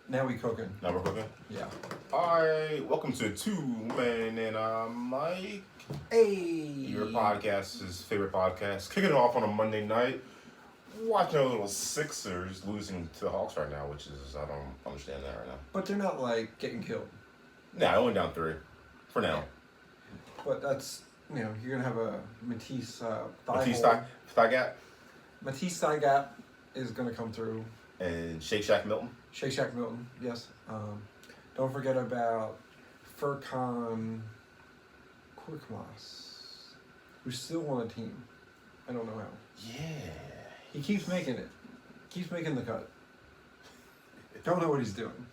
Now we cooking. Now we're cooking? Yeah. Alright, welcome to Two Men and Mike. Hey. Your podcast's favorite podcast. Kicking it off on a Monday night. Watching our little Sixers losing to the Hawks right now, which is, I don't understand that right now. But they're not like getting killed. Nah, only down 3. For now. But that's, you're going to have a Matisse Matisse Thygat Matisse Thygat is going to come through. and Shake Shack Milton. Shake Shack Milton, yes. Don't forget about Furkan Korkmaz, who's still on a team. I don't know how. Yeah. He keeps making it. Keeps making the cut. Don't know what he's doing.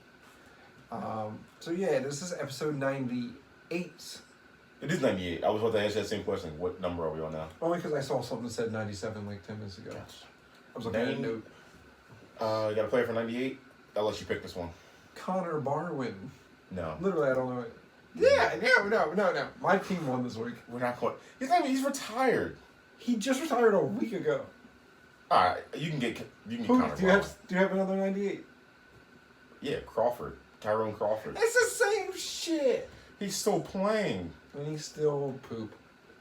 So yeah, this is episode 98. It is 98. I was about to ask that same question. What number are we on now? Only because I saw something that said 97 like 10 minutes ago. I was looking at a note. You got a player for 98? I'll let you pick this one. Connor Barwin. No. Literally, I don't know it. Yeah, no. My team won this week. We're not quite. He's retired. He just retired a week ago. All right, you can get Connor. Do you have another 98? Yeah, Crawford, Tyrone Crawford. It's the same shit. He's still playing. And he's still poop.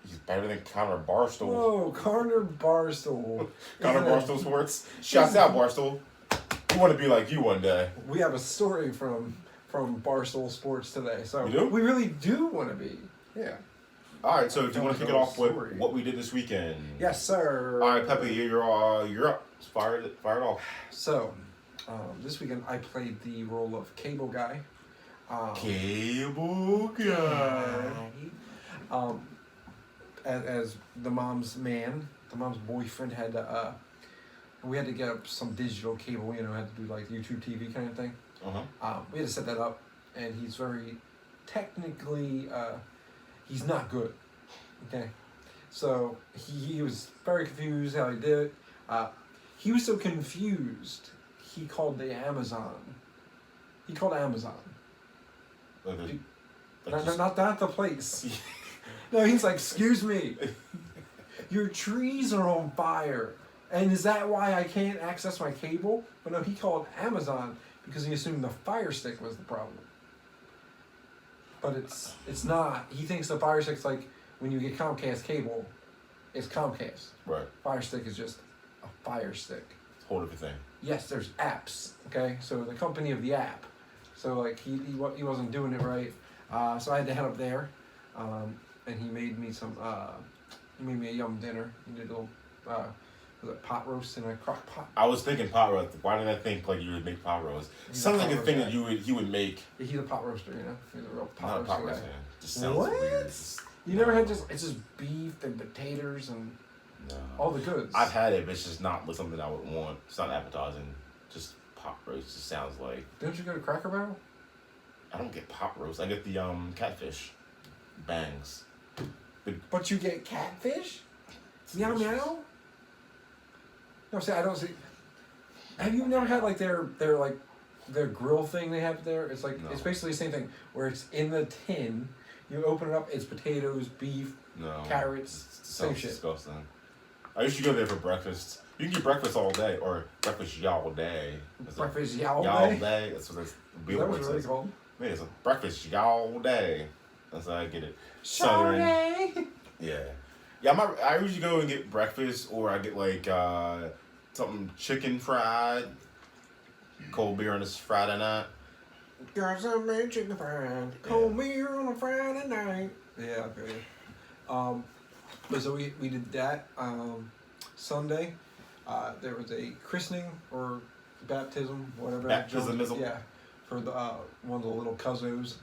He's better than Connor Barstool. Whoa, Connor Barstool. Connor Barstool Sports. Shouts out Barstool. We want to be like you one day. We have a story from Barstool Sports today, so we do. We really do want to be. Yeah. All right, so do you want to kick it off with what we did this weekend? Yes, sir. All right, Pepe, you're up. Fire it off. So, this weekend I played the role of Cable Guy. Cable Guy. As the mom's man, the mom's boyfriend had to, we had to get up some digital cable, had to do like YouTube TV kind of thing. Uh-huh. We had to set that up, and he's very technically, he's not good. Okay, so he was very confused how he did it. He was so confused, he called the Amazon. He called Amazon. Not the place. No, he's like, excuse me, your trees are on fire. And is that why I can't access my cable? But no, he called Amazon because he assumed the Fire Stick was the problem. But it's not. He thinks the Fire Stick's like when you get Comcast cable, it's Comcast. Right. Fire Stick is just a Fire Stick. It's a whole different thing. Yes, there's apps. Okay, so the company of the app. So like he wasn't doing it right. So I had to head up there, and he made me he made me a yum dinner. He did a little. Was it pot roast in a crock pot? I was thinking pot roast. Why did I think like you would make pot roast? Sounds like a thing that you would make. Yeah, he's a pot roaster, He's a real pot roaster. Not a pot roast fan. Just sounds what? weird. You never had it's just beef and potatoes and all the goods. I've had it, but it's just not something I would want. It's not appetizing. Just pot roast. Just sounds like. Don't you go to Cracker Barrel? I don't get pot roast. I get the catfish bangs. But you get catfish? Meow meow. No, see, I don't see. Have you never had like their grill thing they have there? It's like It's basically the same thing where it's in the tin. You open it up. It's potatoes, beef, carrots, same shit. Disgusting. I used to go there for breakfast. You can get breakfast all day or breakfast y'all day. Breakfast y'all day. That's what it's. Is that what it's really called? Yeah, it's a breakfast y'all day. That's how I get it. Southern. Yeah. Yeah, I usually go and get breakfast, or I get like something chicken fried, cold beer on this Friday night. Got some chicken fried, cold beer on a Friday night. Yeah, I feel you. But so we did that. Sunday, there was a christening or baptism, whatever. Baptismism. Yeah, for the one of the little cousins.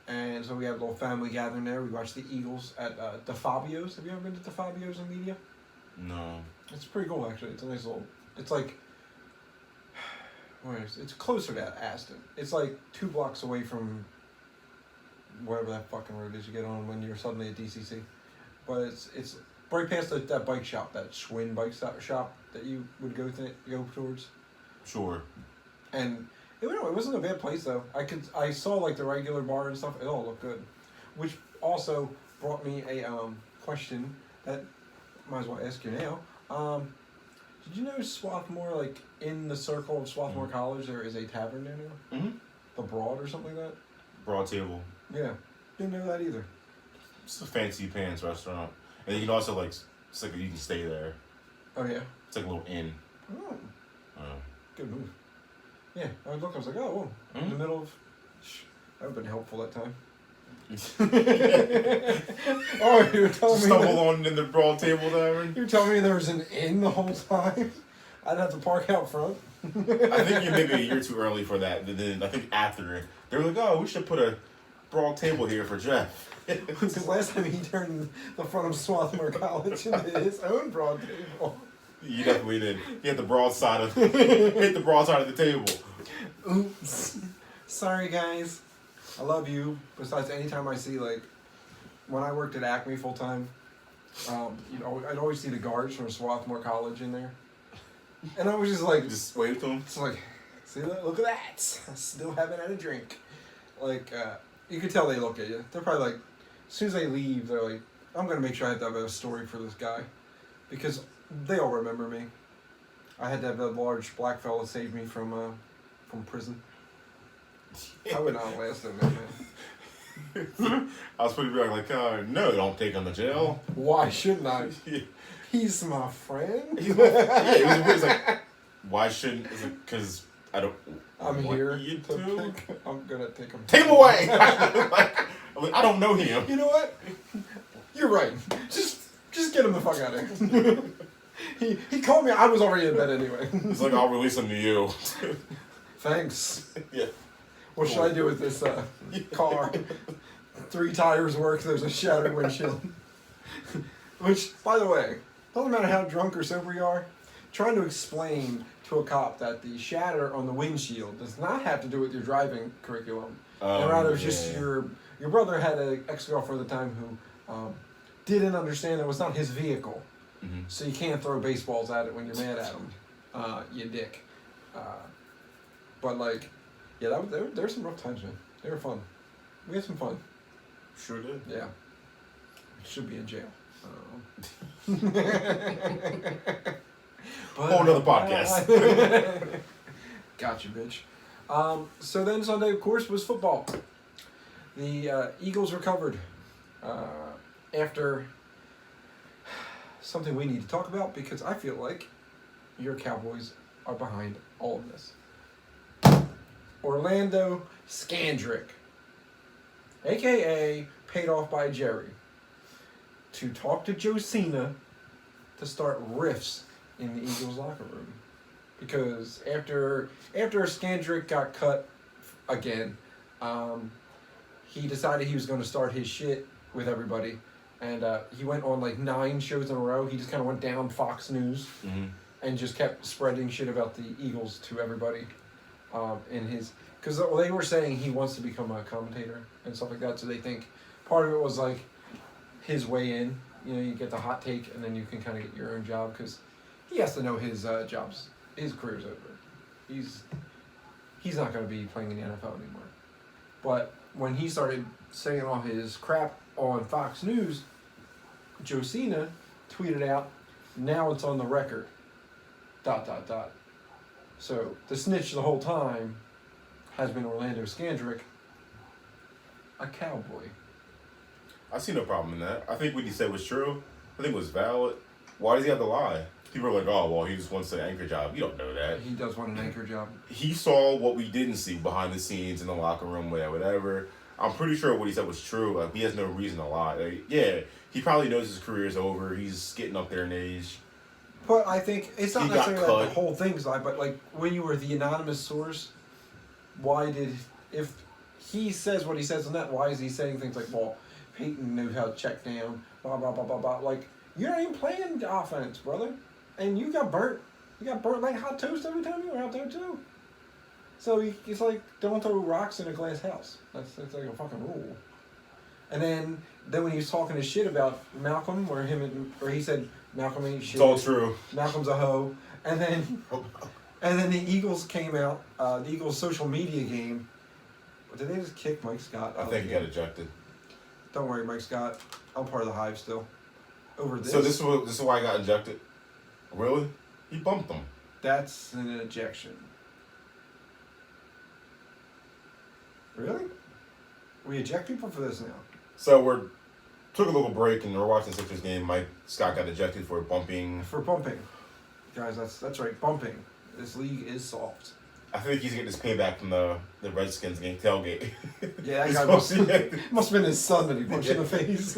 And so we had a little family gathering there. We watched the Eagles at DeFabio's. Have you ever been to DeFabio's in Media? No. It's pretty cool, actually. It's a nice little... It's like... It's closer to Aston. It's like 2 blocks away from whatever that fucking road is you get on when you're suddenly at DCC. But it's right past that bike shop, that Schwinn bike shop that you would go towards. Sure. And... It wasn't a bad place though. I saw like the regular bar and stuff. It all looked good, which also brought me a question that might as well ask you now. Did you know Swarthmore, like, in the circle of Swarthmore College, there is a tavern there now? Mm-hmm. The Broad or something like that? Broad Table. Yeah. Didn't know that either. It's a fancy pants restaurant. And you can also, like, it's like you can stay there. Oh, yeah? It's like a little inn. Oh. Good move. Yeah, I looked, I was like, oh, whoa. In the middle of... That would have been helpful that time. Oh, you were telling me... Stumble on in the Broad Table Tavern? You were telling me there was an inn the whole time? I'd have to park out front. I think you're maybe a year too early for that. But then I think after it, they were like, oh, we should put a Broad Table here for Jeff. Because last time he turned the front of Swarthmore College into his own Broad Table. You definitely did. He hit the broad side of the table. Oops. Sorry, guys. I love you. Besides, anytime I see, like, when I worked at Acme full time, I'd always see the guards from Swarthmore College in there, and I was just like, Just wave to him. it's like, see that? Look at that! I still haven't had a drink. Like, you could tell they look at you. They're probably like, as soon as they leave, they're like, I'm gonna make sure I have to have a story for this guy, because they all remember me. I had to have that large black fella save me from prison. I would not last in there, man. I was pretty like, no, don't take him to jail. Why shouldn't I? He's my friend. He was like, why shouldn't? Because I don't. I'm want here you to to. pick. I'm gonna take him. Take him away. Like, I don't know him. You know what? You're right. Just get him the fuck out of here. He called me. I was already in bed anyway. It's like, I'll release him to you. Thanks. Yeah. What should I do with this car? 3 tires work. There's a shattered windshield. Which, by the way, doesn't matter how drunk or sober you are. Trying to explain to a cop that the shatter on the windshield does not have to do with your driving curriculum, and rather it's just your brother had an ex-girlfriend at the time who didn't understand that it was not his vehicle, so you can't throw baseballs at it when you're mad at him, you dick. But like, yeah, there were some rough times, man. They were fun. We had some fun. Sure did. Yeah. Should be in jail. Whole nother podcast. Gotcha, bitch. So then Sunday, of course, was football. The Eagles recovered after something we need to talk about, because I feel like your Cowboys are behind all of this. Orlando Scandrick, a.k.a. paid off by Jerry, to talk to Josina to start riffs in the Eagles locker room. Because after Scandrick got cut again, he decided he was going to start his shit with everybody. And he went on like 9 shows in a row. He just kind of went down Fox News and just kept spreading shit about the Eagles to everybody. Because they were saying he wants to become a commentator and stuff like that. So they think part of it was like his way in. You know, you get the hot take and then you can kind of get your own job, because he has to know his his career's over. He's not going to be playing in the NFL anymore. But when he started saying all his crap on Fox News, Josina tweeted out, "Now it's on the record. ... So the snitch the whole time has been Orlando Scandrick, a Cowboy. I see no problem in that. I think what he said was true. I think it was valid. Why does he have to lie? People are like, oh, well, he just wants an anchor job. You don't know that. He does want an anchor job. He saw what we didn't see behind the scenes in the locker room, whatever. I'm pretty sure what he said was true. Like, he has no reason to lie. Like, yeah, he probably knows his career is over. He's getting up there in age. But I think it's not He necessarily got like the cut. whole thing's lie, but like when you were the anonymous source, if he says what he says on that, why is he saying things like, well, Peyton knew how to check down, blah, blah, blah, blah, blah. Like, you're not even playing the offense, brother. And you got burnt. You got burnt like hot toast every time you were out there, too. So it's like, don't throw rocks in a glass house. That's like a fucking rule. And then when he was talking his shit about Malcolm, where he said Malcolm ain't shit. It's all true. Malcolm's a hoe. And then the Eagles came out, the Eagles social media game. Did they just kick Mike Scott? I think he got ejected. Don't worry, Mike Scott. I'm part of the Hive still. Over this. So this is why he got ejected? Really? He bumped him. That's an ejection. Really? We eject people for this now? So took a little break and we're watching the Sixers game. Mike Scott got ejected for bumping. For bumping. Guys, that's right, bumping. This league is soft. I think he's getting his payback from the Redskins game tailgate. Yeah, that guy must have been his son that he punched in the face.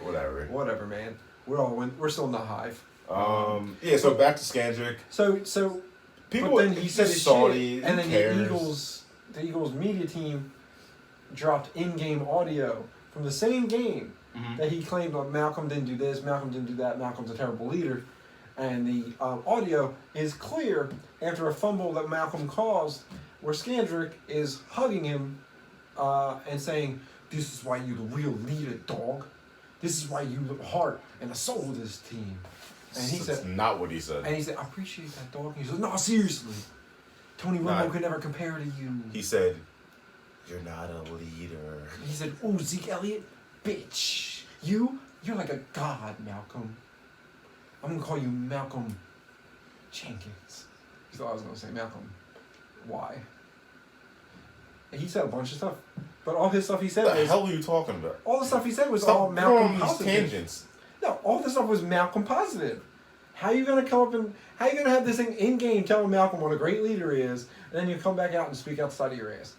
Whatever, man. We're still in the hive. Yeah, so back to Scandrick. So People, but then he said his salty, shit, and then cares? the Eagles media team dropped in-game audio from the same game that he claimed Malcolm didn't do this, Malcolm didn't do that, Malcolm's a terrible leader. And the audio is clear after a fumble that Malcolm caused, where Scandrick is hugging him and saying, "This is why you the real leader, dog. This is why you the heart and the soul of this team." And he That's said, not what he said. And he said, "I appreciate that, dog." And he said, "No, seriously. Tony Romo could never compare to you." He said, "You're not a leader." He said, "Oh, Zeke Elliott, bitch. You're like a god, Malcolm. I'm going to call you Malcolm Jenkins." He thought I was going to say Malcolm. Why? And he said a bunch of stuff. But all his stuff he said What the was... hell are you talking about? All the stuff he said was Stop all Malcolm these positive. tangents. No, all this stuff was Malcolm positive. How are you going to come up and... How are you going to have this thing in-game telling Malcolm what a great leader he is, and then you come back out and speak outside of your ass?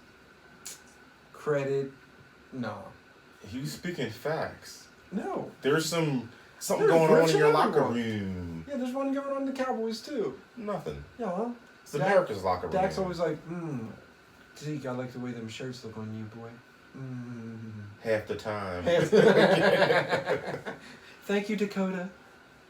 Credit? No. He was speaking facts. No. There's something There's going on in your everyone. locker room. Yeah, there's one going on in the Cowboys, too. Nothing. Yeah, huh? It's America's locker room. Dak's always like, Zeke, I like the way them shirts look on you, boy. Half the time. Thank you, Dakota.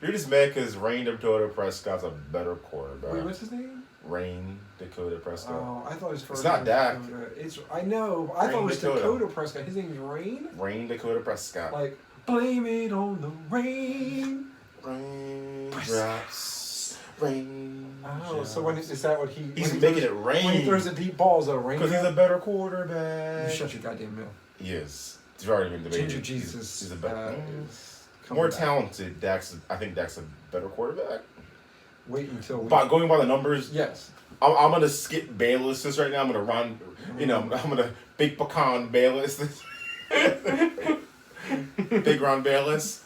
You're just mad because Rain Dakota Prescott's a better quarterback. Wait, what's his name? Rain Dakota Prescott. Oh, I thought it was first It's not name Dak. Dakota. I know. I thought it was Dakota Prescott. His name's Rain? Rain Dakota Prescott. Like, blame it on the rain. Rain drops. Rain. Oh, so is that what he... He's making it rain. When he throws the deep balls, is that a rain? Because he's a better quarterback. You shut your goddamn mouth. He is. He's already been debated. Ginger Jesus. He's a better... Come more back. talented. I think Dak's a better quarterback. Wait until we... But going by the numbers, Yes. I'm gonna skip Bayless this right now. I'm gonna run, I'm gonna big pecan Bayless this. Big Ron Bayless.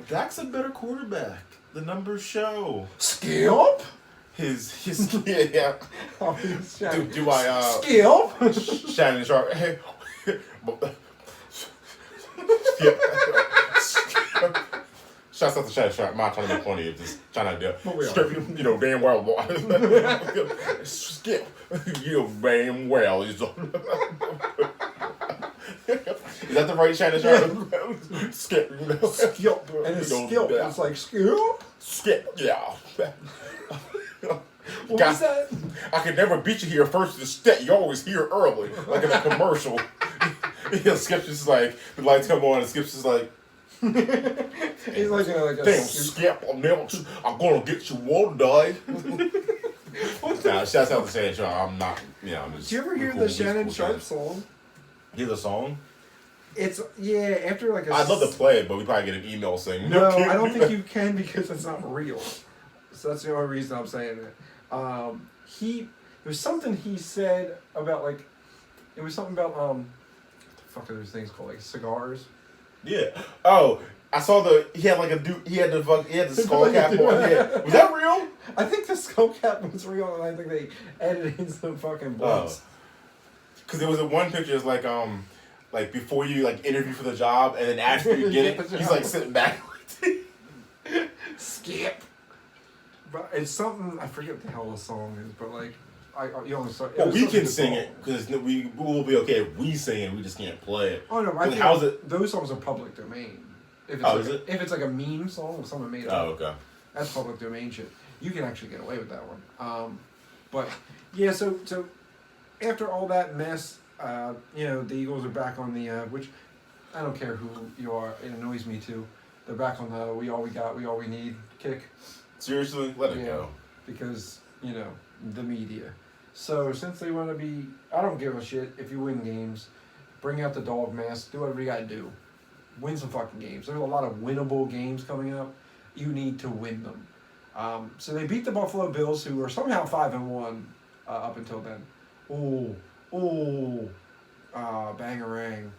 Dak's a better quarterback. The numbers show. Skip? His yeah. Oh, he's Shannon. Do I Skip? Shannon Sharp? Hey. Shouts out to Shannon Sharp. I'm not trying to make funny of this. Trying to skip, damn well. Skip, damn well. Is that the right Shannon Sharp? Skip, Skip. And it's skip. Yeah. It's like skip. Skip, yeah. What was that? I could never beat you here first to the step. You always here early, like in a commercial. Skip's just like, the lights come on and Skip's just like, He's like, damn, Skip, I'm gonna get you one day. Nah, shouts out to Shannon Sharp. I'm not, I'm just. Did you ever hear cool the Shannon Sharp guy. song? Hear the song? It's, after like a... I'd love to play it, but we probably get an email saying, No, can't I don't do think that." you can because it's not real. So that's the only reason I'm saying it. It was something he said about it was something about, what the fuck are those things called? Like cigars? Yeah. Oh, I saw he had the skull cap on. Yeah. Was that real? I think the skull cap was real, and I think they edited in some fucking blunts. Because there was one picture. It's like before you interview for the job, and then after you get it, he's sitting back. Skip. But it's something, I forget what the hell the song is, but Well, we can sing it because we will be okay if we sing it. We just can't play it. Oh no, I think how's it? Those songs are public domain. If it's If it's like a meme song someone made up. Oh, okay. That's public domain shit. You can actually get away with that one. But yeah, so after all that mess, the Eagles are back on the which I don't care who you are, it annoys me too. They're back on the we all we need kick. Seriously, let it go. Because the media. So since they want to be, I don't give a shit if you win games. Bring out the dog mask. Do whatever you gotta do. Win some fucking games. There's a lot of winnable games coming up. You need to win them. So they beat the Buffalo Bills, who were somehow 5-1 up until then. Bangarang.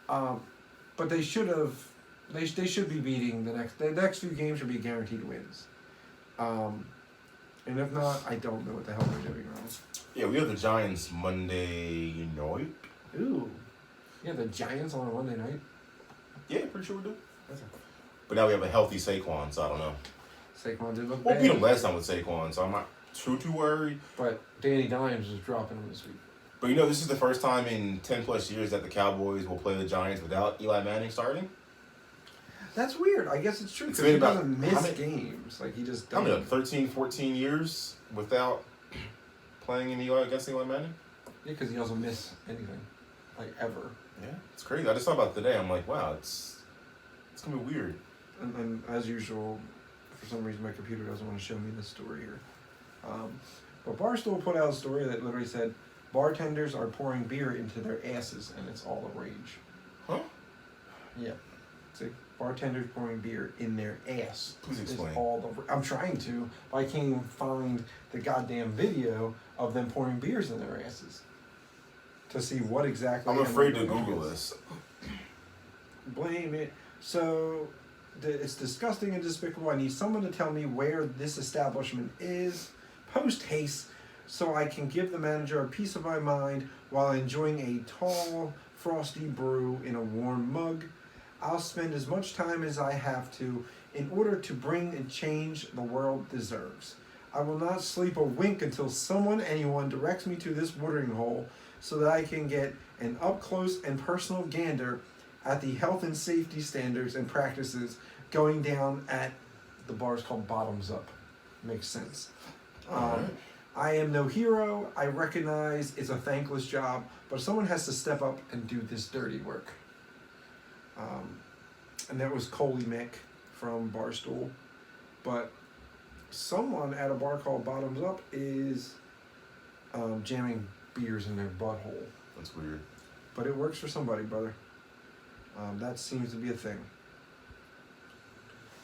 But they should have. They should be beating the next few games should be guaranteed wins. And if not, I don't know what the hell they're doing wrong. Yeah, we have the Giants Monday night. Ooh. Yeah, the Giants on a Monday night. Yeah, pretty sure we do. That's But now we have a healthy Saquon, so I don't know. Saquon did look Well, bad. beat him last time with Saquon, so I'm not too worried. But Danny Dimes is dropping him this week. But you know, this is the first time in 10 plus years that the Cowboys will play the Giants without Eli Manning starting. That's weird. I guess it's true It's because he been about- doesn't miss how many- games. Like he just I doesn't. mean, 13, 14 years without playing against Eli Manning. Yeah, because he doesn't miss anything, like ever. Yeah, it's crazy. I just thought about it today. I'm like, wow, it's gonna be weird. And as usual, for some reason my computer doesn't want to show me this story here. But Barstool put out a story that literally said, bartenders are pouring beer into their asses, and it's all the rage. Huh? Yeah. See, bartenders pouring beer in their ass. Please is explain. I'm trying to, but I can't even find the goddamn video of them pouring beers in their asses to see what exactly. I'm afraid to am I doing Google this. Blame it. So, it's disgusting and despicable. I need someone to tell me where this establishment is, post haste, so I can give the manager a piece of my mind while enjoying a tall, frosty brew in a warm mug. I'll spend as much time as I have to in order to bring and change the world deserves. I will not sleep a wink until anyone directs me to this watering hole so that I can get an up-close and personal gander at the health and safety standards and practices going down at the bar's called Bottoms Up. Makes sense. Alright. I am no hero. I recognize it's a thankless job, but someone has to step up and do this dirty work. And that was Coley Mick from Barstool. But someone at a bar called Bottoms Up is jamming beers in their butthole. That's weird. But it works for somebody, brother. That seems to be a thing.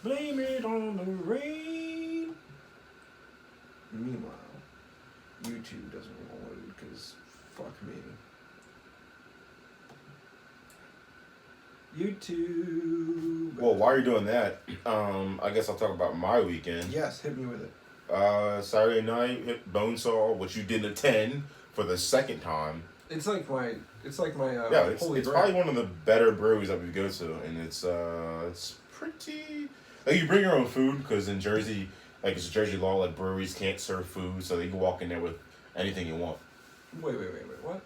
Blame it on the rain. Meanwhile, YouTube doesn't want to load because fuck me. YouTube. Well, while you're doing that, I guess I'll talk about my weekend. Yes, hit me with it. Saturday night, hit Bonesaw, which you didn't attend for the second time. It's like my Yeah, it's holy grail. probably one of the better breweries that we go to, and it's pretty. Like you bring your own food because in Jersey, like it's Jersey law, like breweries can't serve food, so you can walk in there with anything you want. Wait, what?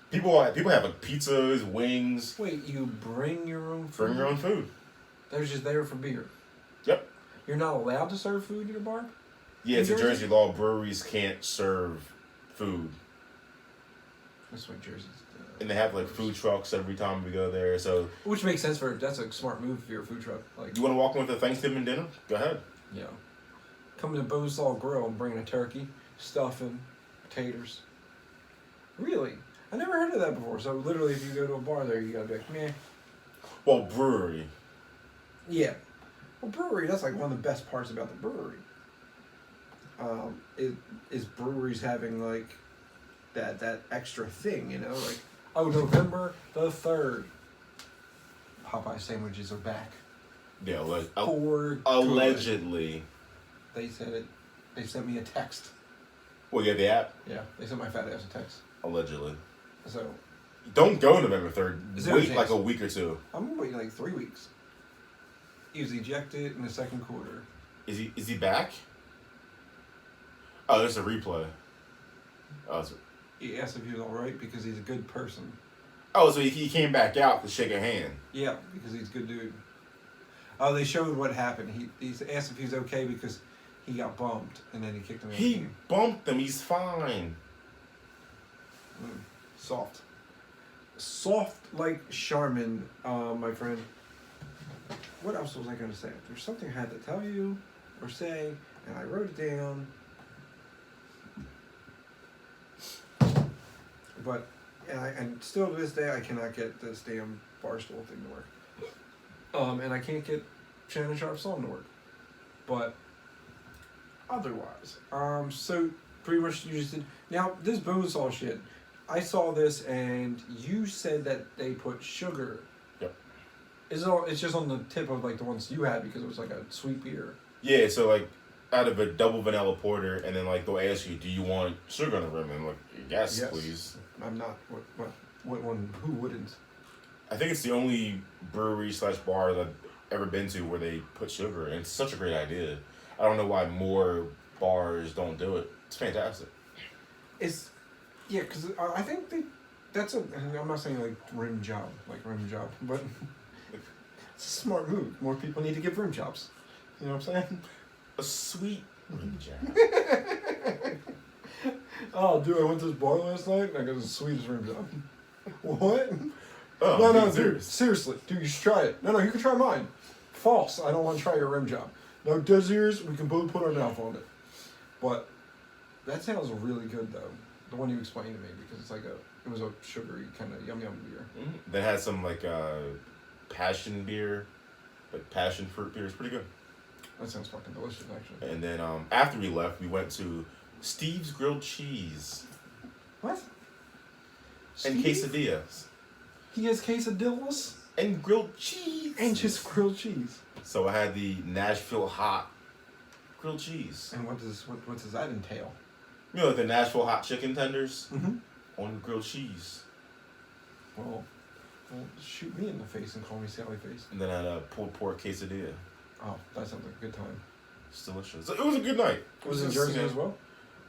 People have like pizzas, wings. Wait, you bring your own food? Bring your own food. They're just there for beer. Yep. You're not allowed to serve food at a bar? Yeah, In it's a Jersey? Jersey law. Breweries can't serve food. That's what Jersey's And they have like food trucks every time we go there. So Which makes sense that's a smart move if you're a food truck. Like, you want to walk in with a Thanksgiving dinner? Go ahead. yeah. Come to Bonesaw Grill and bring in a turkey, stuffing, potatoes. Really? I never heard of that before. So literally if you go to a bar there, you gotta be like, meh. Well, brewery. Yeah. Well, brewery, that's like one of the best parts about the brewery. Is breweries having like that extra thing, you know? Like, oh, November the 3rd. Popeye sandwiches are back. Yeah, For allegedly. They said it. They sent me a text. Well, yeah, the app. Yeah, they sent my fat ass a text. Allegedly. So Don't go November 3rd. Zero Wait chance. like a week or two. I'm waiting like 3 weeks. He was ejected in the second quarter. Is he back? Oh, there's a replay. He asked if he was all right because he's a good person. So he came back out to shake a hand. Yeah, because he's a good dude. Oh, they showed what happened. He asked if he was okay because he got bumped and then he kicked him out of the He game. bumped him. He's fine. Soft. Soft like Charmin, my friend. What else was I going to say? There's something I had to tell you or say, and I wrote it down. But, and still to this day, I cannot get this damn Barstool thing to work. And I can't get Shannon Sharp's song to work. But otherwise. So pretty much you just did. Now this bonesaw shit, I saw this and you said that they put sugar. Yep. It's just on the tip of like the ones you had because it was like a sweet beer. Yeah, so like out of a double vanilla porter, and then like they'll ask you, do you want sugar on the rim? And I'm like, yes, please. I'm not. What one? Who wouldn't? I think it's the only brewery / bar that I've ever been to where they put sugar, and it's such a great idea. I don't know why more bars don't do it. It's fantastic. Yeah, because I think that's a. I'm not saying like rim job, but it's a smart move. More people need to get rim jobs. You know what I'm saying? A sweet rim job. Oh, dude, I went to this bar last night and I got the sweetest rim job. What? Oh, No, dude, seriously. Dude, you should try it. No, you can try mine. False. I don't want to try your rim job. No does yours, we can both put our mouth on it. But that sounds really good, though. The one you explained to me, because it's like it was a sugary kind of yum beer. Mm-hmm. They had some like passion beer, like passion fruit beer. It's pretty good. That sounds fucking delicious, actually. And then after we left, we went to Steve's Grilled Cheese. What? And Steve? quesadillas. He has quesadillas? And grilled cheese. And just grilled cheese. So I had the Nashville hot grilled cheese. And what does that entail? You know, like the Nashville hot chicken tenders Mm-hmm. on grilled cheese. Well, shoot me in the face and call me Sally Face. And then I had a pulled pork quesadilla. Oh, that sounds like a good time. It's delicious. It was a good night. Was it in Jersey as well?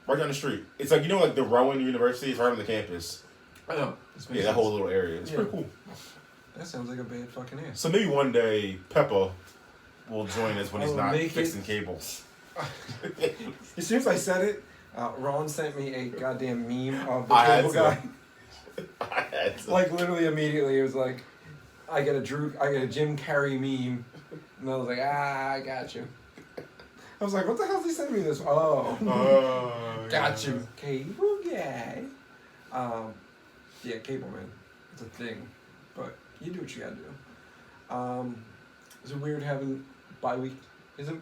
Right down the street. It's like, you know, like the Rowan University is right on the campus. I know. Yeah, that whole little area. It's pretty cool. That sounds like a bad fucking ass. So maybe one day Peppa will join us when he's not fixing cables. As soon as I said it, Ron sent me a goddamn meme of the cable guy. I had to. Like literally immediately, it was like, I get a Jim Carrey meme, and I was like, I got you. I was like, what the hell is he sending me this? Oh, got you, cable guy. Yeah, cable man, it's a thing, but you do what you gotta do. Is it weird having bye week? Is it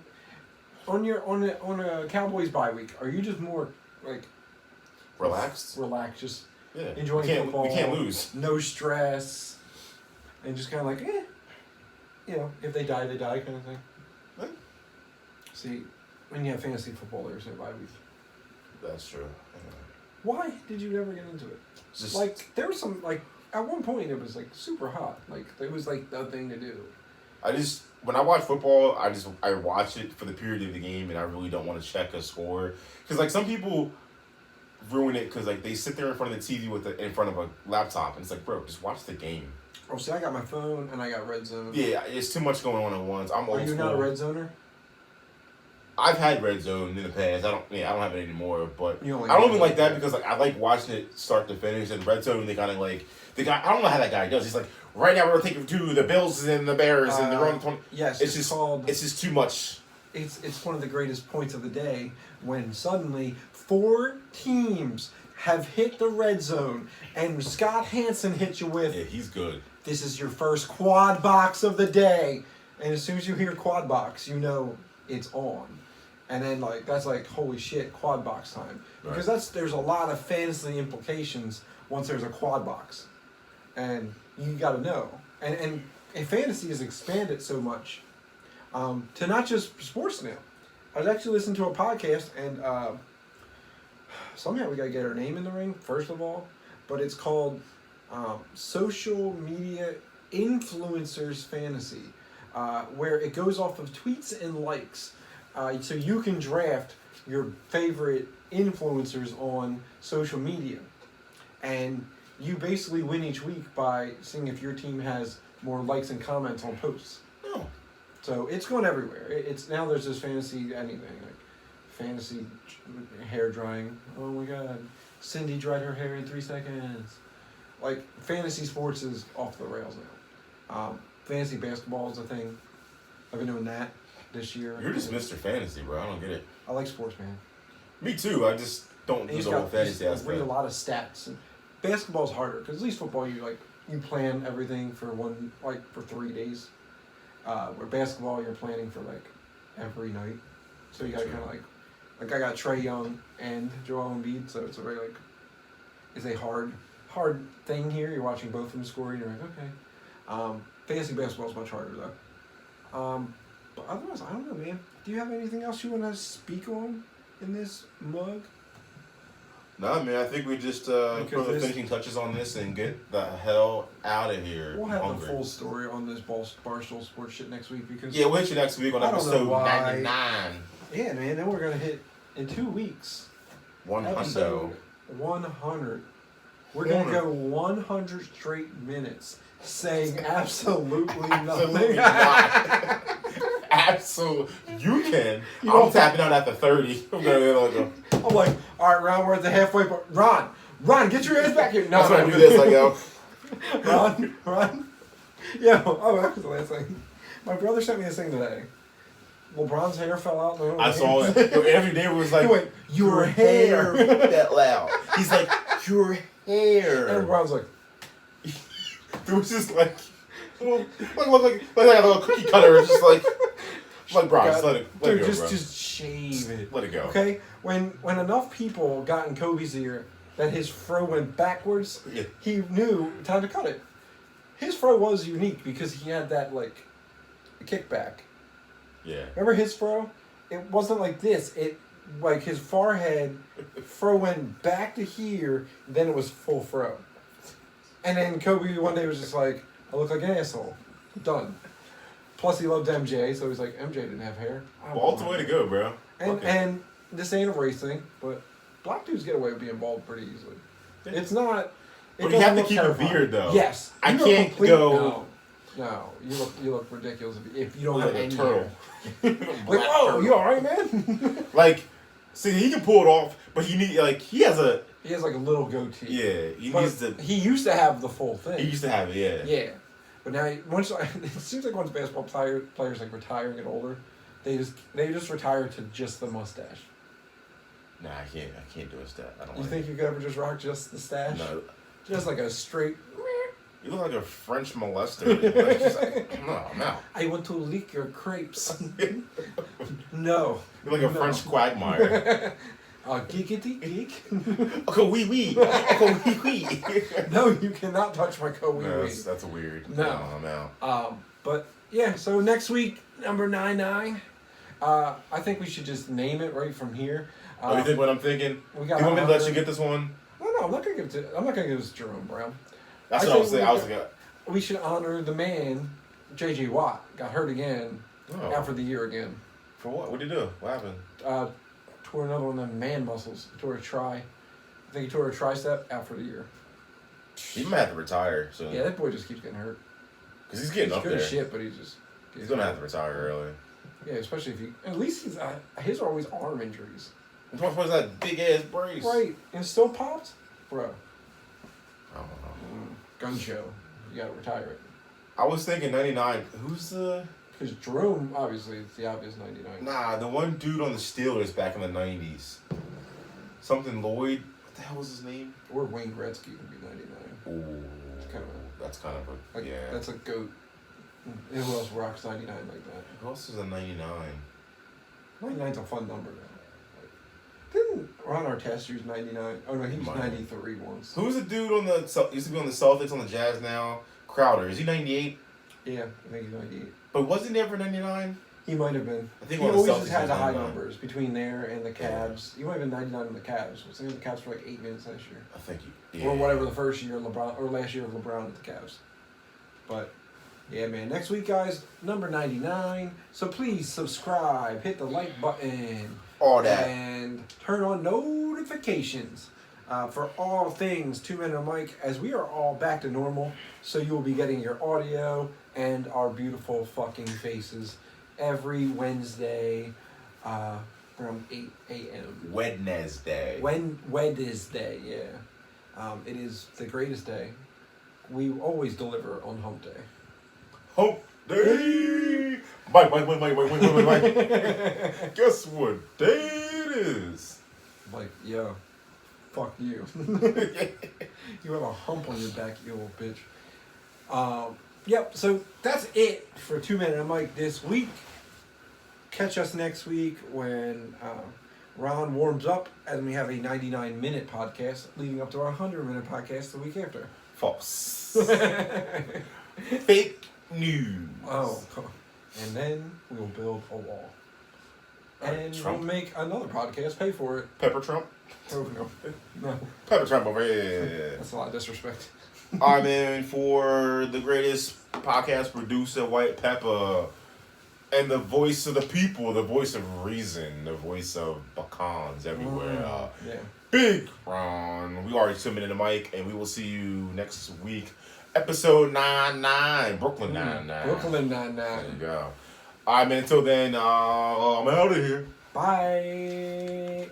on a Cowboys bye week? Are you just more like relaxed, just yeah, enjoying football? We can't lose. No stress, and just kind of like, you know, if they die, they die, kind of thing. Right. See, when you have fantasy football, there's no bye week. That's true. Why did you never get into it? Just, like there was some like at one point it was like super hot. Like it was like the thing to do. When I watch football, I watch it for the period of the game, and I really don't want to check a score because like some people ruin it because like they sit there in front of the TV in front of a laptop, and it's like, bro, just watch the game. Oh, see, I got my phone and I got Red Zone. Yeah, it's too much going on at once. I'm old Are you school. not a Red Zoner? I've had Red Zone in the past. I don't have it anymore. But I You don't don't even like like that because like I like watching it start to finish. And Red Zone, they kind of like the guy. I don't know how that guy does. He's like, right now we're taking two the Bills and the Bears and they're on the 20. Yes, it's just too much. It's one of the greatest points of the day when suddenly 4 teams have hit the red zone and Scott Hansen hit you with. Yeah, he's good. This is your first quad box of the day, and as soon as you hear quad box, you know it's on. And then like that's like holy shit, quad box time, because there's a lot of fantasy implications once there's a quad box, and you got to know. And fantasy has expanded so much to not just sports now. I was actually listening to a podcast, and somehow we got to get our name in the ring first of all, but it's called Social Media Influencers Fantasy, where it goes off of tweets and likes. So you can draft your favorite influencers on social media. And you basically win each week by seeing if your team has more likes and comments on posts. Oh. So it's going everywhere. It's now there's this fantasy anything, like fantasy hair drying. Oh my god. Cindy dried her hair in 3 seconds. Like fantasy sports is off the rails now. Fantasy basketball is a thing. I've been doing that this year. You're just Mr. Fantasy, bro. I don't get it. I like sports, man. Me too. I just don't do the whole fantasy read aspect. a lot of stats. And basketball's harder because at least football you plan everything for for 3 days. Where basketball you're planning for like every night, so you gotta kind of like Like I got Trae Young and Joel Embiid, so it's a very it's a hard thing here. You're watching both of them score, and you're like, okay. Fantasy basketball is much harder though. But otherwise, I don't know, man. Do you have anything else you want to speak on in this mug? Nah, man, I think we just put the finishing touches on this and get the hell out of here. We'll have the full story on this Barstool Sports shit next week because we'll hit you next week on episode 99. Yeah, man. Then we're gonna hit in 2 weeks. 100. 100. We're gonna go 100 straight minutes saying absolutely nothing. Absolutely not. Absolutely, you can. I'm tapping out after 30. I'm like, all right, Ron, we're at the halfway point. Ron, get your ass back here. No, I'm gonna do this. Like, yo, Ron. Yo, that was the last thing. My brother sent me this thing today. LeBron's hair fell out. I saw it. Every day was like, he went, your hair. That loud. He's like, your hair. And LeBron's like, it was just like a little cookie cutter. It's just like, bro, just let it go, bro. Just shave it. Let it go. Okay? When enough people got in Kobe's ear that his fro went backwards, he knew time to cut it. His fro was unique because he had that, kickback. Yeah. Remember his fro? It wasn't like this. His forehead fro went back to here, then it was full fro. And then Kobe one day was just like, I look like an asshole. Done. Plus he loved MJ, so he's like, MJ didn't have hair. Well, the way to go, bro. And this ain't a race thing, but black dudes get away with being bald pretty easily. It's not. But you have to keep a beard, though. Yes. I can't go. No, you look ridiculous if you don't have any turtle. hair. Whoa, you alright, man? See, he can pull it off, but he has a little goatee. Yeah, He used to have the full thing. He used to have it, yeah. Yeah, but now it seems like once basketball players retire and get older, they just retire to just the mustache. Nah, I can't do a stash. I don't. You think you could ever just rock just the stash? No. Just like a straight. You look like a French molester. No, I'm out. I want to lick your crepes. No. You're like a French quagmire. Giggity geek. Uncle wee wee. Uncle wee wee. No, you cannot touch my wee wee. That's weird. No, I'm out. But yeah, so next week, number 99. I think we should just name it right from here. You think what I'm thinking? Do you want me to let you get this one? No, I'm not gonna give it to Jerome Brown. That's what I was saying. We should honor the man, J.J. Watt. Got hurt again. Out for the year again. For what? What did he do? What happened? Tore another one of them man muscles. Tore a tri. I think he tore a tricep. Out for the year. He might have to retire soon. Yeah, that boy just keeps getting hurt. Because he's getting up there. He's good as shit, but he's gonna have to retire early. Yeah, especially if he. At least his are always arm injuries. What was that big ass brace? Right, and it still popped, bro. I don't know. Gun show. You gotta retire it. I was thinking 99. Who's the? Because Jerome, obviously, it's the obvious 99. Nah, the one dude on the Steelers back in the 90s. Something Lloyd. What the hell was his name? Or Wayne Gretzky would be 99. Ooh, that's kind of a yeah. That's a goat. And who else rocks 99 like that? Who else is a 99? 99's a fun number though. Didn't Ron Artest use 99? Oh no, he was 93 once. Who's the dude on the used to be on the Celtics on the Jazz now? Crowder. Is he 98? Yeah, I think he's 98. But wasn't he ever 99? He might have been. I think he always just had the high numbers between there and the Cavs. He might have been 99 on the Cavs. I think the Cavs for 8 minutes last year. I think or whatever the first year of LeBron or last year of LeBron at the Cavs. But yeah, man. Next week, guys, number 99. So please subscribe, hit the like button, all that, and turn on notifications for all things 2 Men and a Mic, as we are all back to normal. So you will be getting your audio and our beautiful fucking faces every Wednesday around 8 a.m. Wednesday. Wednesday, yeah. It is the greatest day. We always deliver on Hump Day. Hump Day! Mike. Guess what day it is? Like, yo, fuck you. You have a hump on your back, you little bitch. Yep, so that's it for 2 Men and a Mic this week. Catch us next week when Ron warms up, and we have a 99-minute podcast leading up to our 100-minute podcast the week after. False. Fake news. Oh, and then we'll build a wall. And Trump. we'll make another podcast, pay for it. Pepper Trump. Oh, no. Pepper Trump over here. That's a lot of disrespect. I'm in for the greatest podcast producer, White Pepper, and the voice of the people, the voice of reason, the voice of pecans everywhere. Yeah. Big Ron. We already 2 minutes in the mic, and we will see you next week. Episode 99, Brooklyn 99. Brooklyn 99. There you go. All right, man. Until then, I'm out of here. Bye.